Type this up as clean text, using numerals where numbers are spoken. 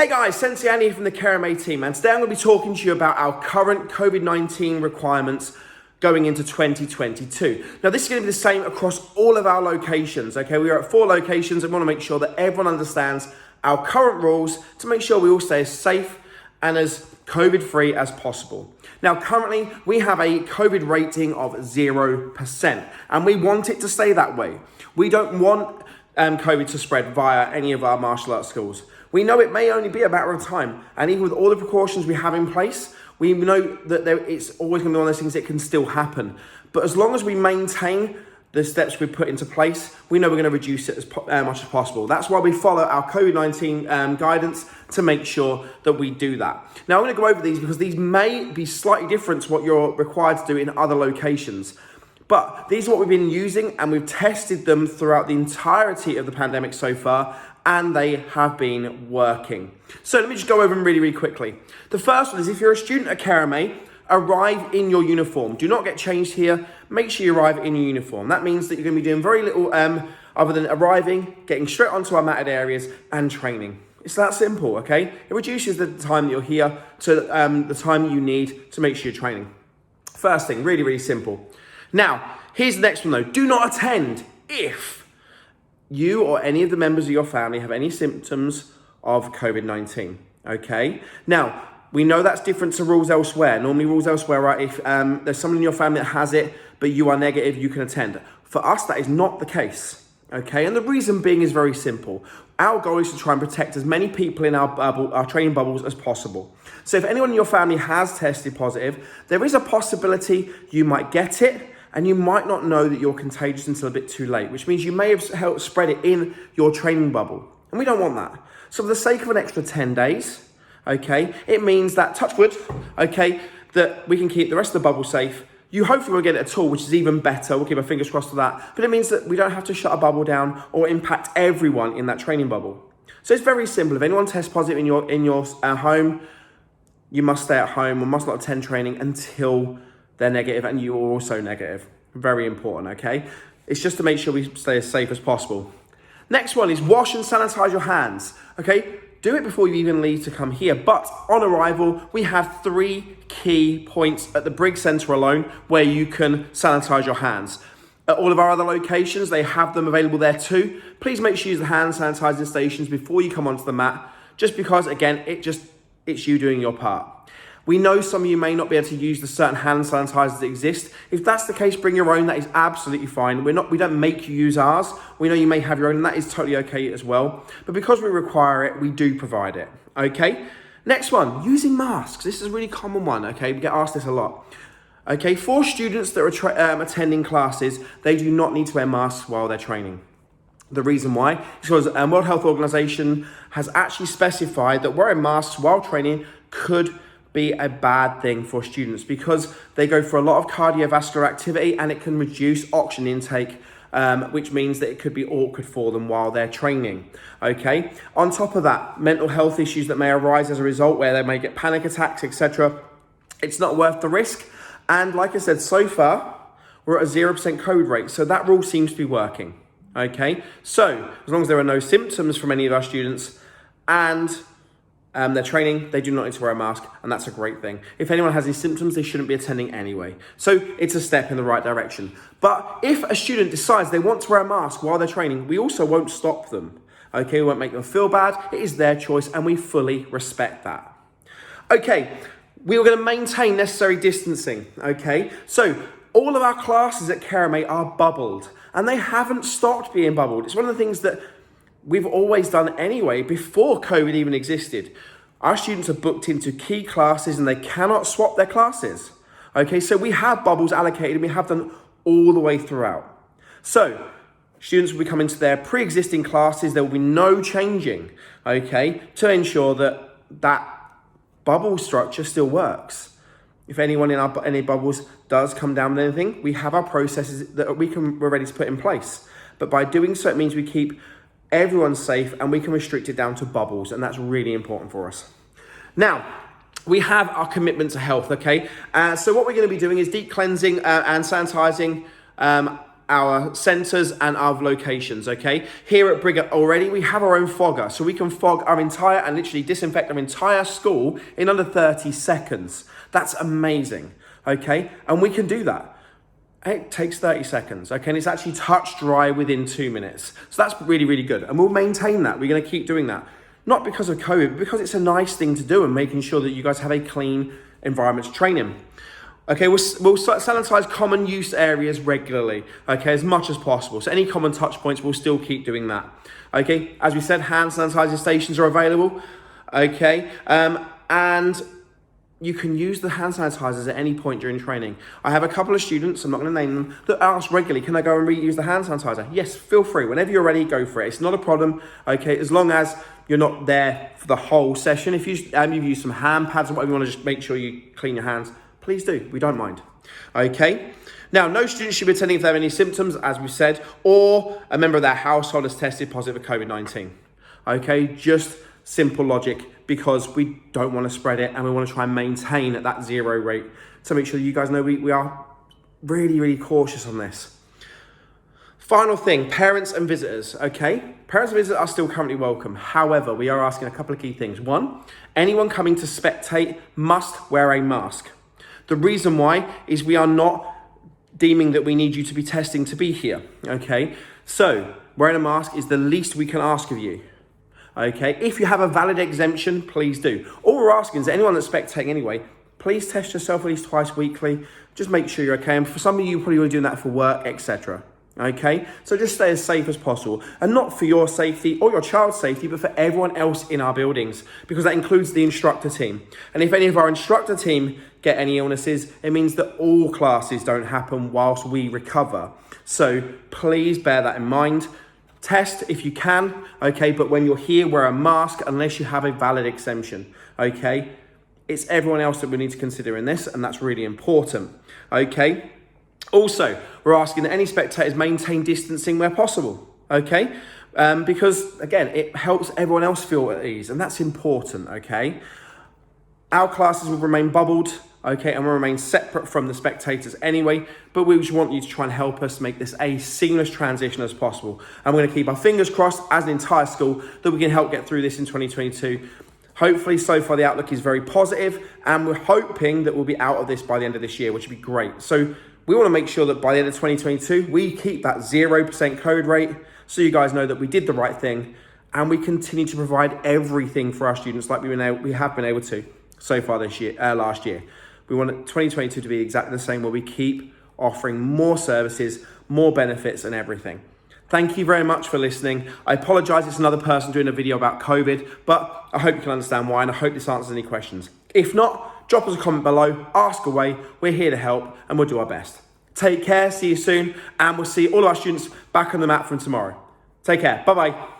Hey guys, Sensei Andy here from the KMA team, and today I'm going to be talking to you about our current COVID-19 requirements going into 2022. Now this is going to be the same across all of our locations, okay? We are at 4 locations and we want to make sure that everyone understands our current rules to make sure we all stay as safe and as COVID-free as possible. Now currently we have a COVID rating of 0% and we want it to stay that way. We don't want COVID to spread via any of our martial arts schools. We know it may only be a matter of time, and even with all the precautions we have in place, we know that it's always going to be one of those things that can still happen. But as long as we maintain the steps we put into place, we know we're going to reduce it as much as possible. That's why we follow our COVID-19 guidance to make sure that we do that. Now I'm going to go over these because these may be slightly different to what you're required to do in other locations. But these are what we've been using, and we've tested them throughout the entirety of the pandemic so far, and they have been working. So let me just go over them really other The first one is if you're a student at KMA, arrive in your uniform. Do not get changed here. Make sure you arrive in your uniform. That means that you're going to be doing very little other than arriving, getting straight onto our matted areas and training. It's that simple, okay? It reduces the time that you're here to the time you need to make sure you're training. First thing, really simple. Now, here's the next one though. Do not attend if you or any of the members of your family have any symptoms of COVID-19, okay? Now, we know that's different to rules elsewhere. Normally rules elsewhere are if there's someone in your family that has it, but you are negative, you can attend. For us, that is not the case, okay? And the reason being is very simple. Our goal is to try and protect as many people in our bubble, our training bubbles as possible. So if anyone in your family has tested positive, there is a possibility you might get it, and you might not know that you're contagious until a bit too late, which means you may have helped spread it in your training bubble. And we don't want that. So for the sake of an extra 10 days, okay, it means that, touch wood, okay, that we can keep the rest of the bubble safe. You hopefully won't get it at all, which is even better. We'll keep our fingers crossed for that. But it means that we don't have to shut a bubble down or impact everyone in that training bubble. So it's very simple. If anyone tests positive in your home, you must stay at home or must not attend training until they're negative and you are also negative. Very important, okay? It's just to make sure we stay as safe as possible. Next one is wash and sanitize your hands, okay? Do it before you even leave to come here. But on arrival, we have 3 key points at the Briggs Centre alone where you can sanitize your hands. At all of our other locations, they have them available there too. Please make sure you use the hand sanitizing stations before you come onto the mat, just because, again, it's you doing your part. We know some of you may not be able to use the certain hand sanitizers that exist. If that's the case, bring your own. That is absolutely fine. We don't make you use ours. We know you may have your own, and that is totally okay as well. But because we require it, we do provide it, okay? Next one, using masks. This is a really common one, okay? We get asked this a lot. Okay, for students that are attending classes, they do not need to wear masks while they're training. The reason why is because World Health Organization has actually specified that wearing masks while training could be a bad thing for students because they go for a lot of cardiovascular activity and it can reduce oxygen intake, which means that it could be awkward for them while they're training, okay? On top of that, mental health issues that may arise as a result where they may get panic attacks, etc. It's not worth the risk. And like I said, so far, we're at a 0% COVID rate. So that rule seems to be working, okay? So as long as there are no symptoms from any of our students and they're training, they do not need to wear a mask, and that's a great thing. If anyone has these symptoms, they shouldn't be attending anyway. So it's a step in the right direction. But if a student decides they want to wear a mask while they're training, we also won't stop them. Okay, we won't make them feel bad. It is their choice, and we fully respect that. Okay, we are going to maintain necessary distancing. Okay, so all of our classes at KMA are bubbled, and they haven't stopped being bubbled. It's one of the things that we've always done anyway, before COVID even existed. Our students are booked into key classes and they cannot swap their classes. Okay, so we have bubbles allocated and we have them all the way throughout. So students will be coming to their pre-existing classes. There will be no changing, okay, to ensure that that bubble structure still works. If anyone in any bubbles does come down with anything, we have our processes that we're ready to put in place. But by doing so, it means we keep everyone's safe and we can restrict it down to bubbles, and that's really important for us. Now, we have our commitment to health, okay? So what we're going to be doing is deep cleansing and sanitizing our centres and our locations, okay? Here at Brigham already, we have our own fogger, so we can fog our entire and literally disinfect our entire school in under 30 seconds. That's amazing, okay? And we can do that. It takes 30 seconds, okay? And it's actually touch dry within 2 minutes. So that's really, really good. And we'll maintain that. We're gonna keep doing that. Not because of COVID, but because it's a nice thing to do and making sure that you guys have a clean environment to train in. Okay, we'll sanitize common use areas regularly, okay, as much as possible. So any common touch points, we'll still keep doing that. Okay, as we said, hand sanitizer stations are available, okay, and you can use the hand sanitizers at any point during training. I have a couple of students, I'm not going to name them, that ask regularly, can I go and reuse the hand sanitizer? Yes, feel free. Whenever you're ready, go for it. It's not a problem, okay, as long as you're not there for the whole session. If you've used some hand pads or whatever, you want to just make sure you clean your hands, please do. We don't mind. Okay. Now, no students should be attending if they have any symptoms, as we said, or a member of their household has tested positive for COVID-19. Okay. Just simple logic, because we don't want to spread it and we want to try and maintain at that 0 rate. So make sure you guys know we are really, really cautious on this. Final thing, parents and visitors, okay? Parents and visitors are still currently welcome. However, we are asking a couple of key things. One, anyone coming to spectate must wear a mask. The reason why is we are not deeming that we need you to be testing to be here, okay? So wearing a mask is the least we can ask of you, okay? If you have a valid exemption, please do. All we're asking is anyone that's spectating anyway, please test yourself at least twice weekly. Just make sure you're okay. And for some of you, probably will be doing that for work, etc. Okay, so just stay as safe as possible, and not for your safety or your child's safety, but for everyone else in our buildings, because that includes the instructor team. And if any of our instructor team get any illnesses, it means that all classes don't happen whilst we recover. So please bear that in mind. Test if you can, okay, but when you're here, wear a mask unless you have a valid exemption, okay? It's everyone else that we need to consider in this, and that's really important, okay? Also, we're asking that any spectators maintain distancing where possible, okay? Because, again, it helps everyone else feel at ease, and that's important, okay? Our classes will remain bubbled, okay, and will remain separate from the spectators anyway, but we just want you to try and help us make this a seamless transition as possible. And we're going to keep our fingers crossed as an entire school that we can help get through this in 2022. Hopefully, so far, the outlook is very positive, and we're hoping that we'll be out of this by the end of this year, which would be great. So we want to make sure that by the end of 2022, we keep that 0% code rate, so you guys know that we did the right thing, and we continue to provide everything for our students like we have been able to so far this year, last year. We want 2022 to be exactly the same, where we keep offering more services, more benefits, and everything. Thank you very much for listening. I apologize, it's another person doing a video about COVID, but I hope you can understand why, and I hope this answers any questions. If not, drop us a comment below, ask away. We're here to help, and we'll do our best. Take care, see you soon, and we'll see all of our students back on the mat from tomorrow. Take care, bye-bye.